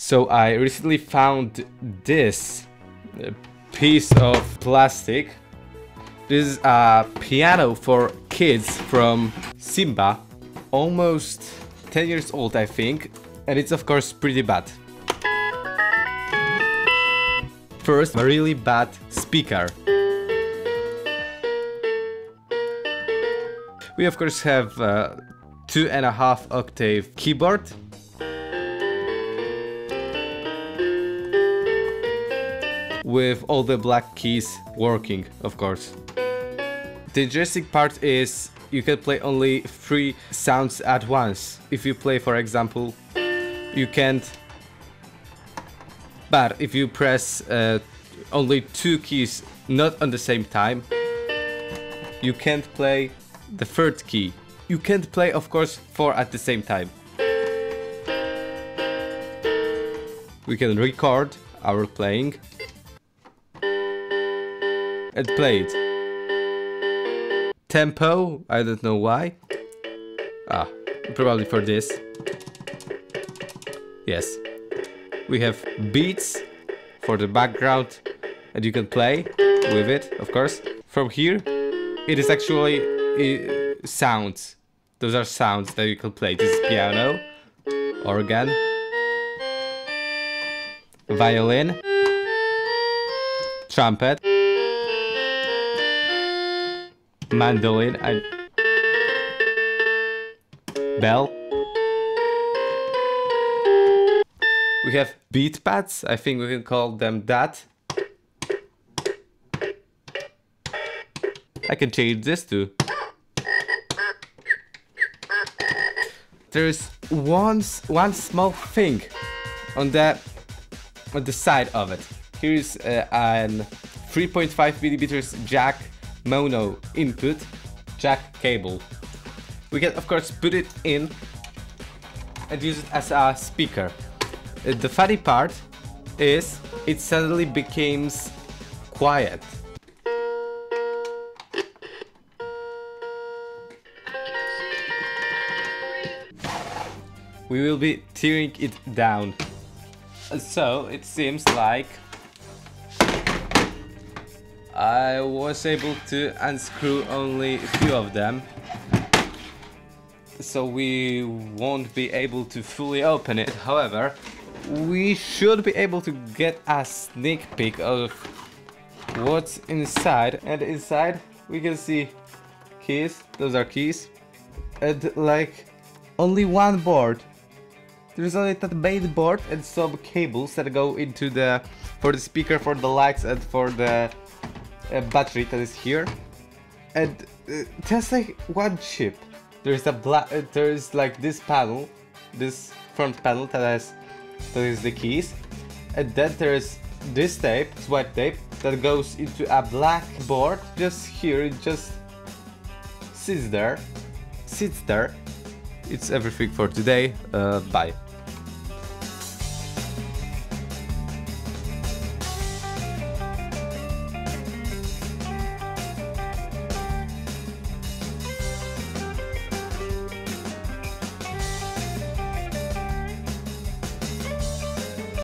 So I recently found this piece of plastic. This is a piano for kids from Simba, almost 10 years old I think, and it's of course pretty bad. First, a really bad speaker. We of course have 2.5 octave keyboard. With all the black keys working, of course. The interesting part is you can play only 3 sounds at once. If you play, for example, you can't. But if you press only 2 keys not on the same time, you can't play the 3rd key. You can't play, of course, 4 at the same time. We can record our playing and play it. Tempo, I don't know why. Probably for this. Yes. We have beats for the background, and you can play with it, of course. From here, it is actually sounds. Those are sounds that you can play. This is piano, organ, violin, trumpet, mandolin, and bell. We have beat pads, I think we can call them that. I can change this too. There's one small thing on the side of it. Here is an 3.5mm jack mono input jack cable. We can of course put it in and use it as a speaker. The funny part is it suddenly becomes quiet. We will be tearing it down. So it seems like I was able to unscrew only a few of them, so we won't be able to fully open it. However, we should be able to get a sneak peek of what's inside. And inside we can see keys. Those are keys, and like only one board. There's only that main board and some cables that go into for the speaker, for the lights, and for the battery that is here. And just like one chip. There's there's like this panel, this front panel that is the keys, and then there's this tape, this white tape, that goes into a black board. Just here, it just sits there. It's everything for today. Bye.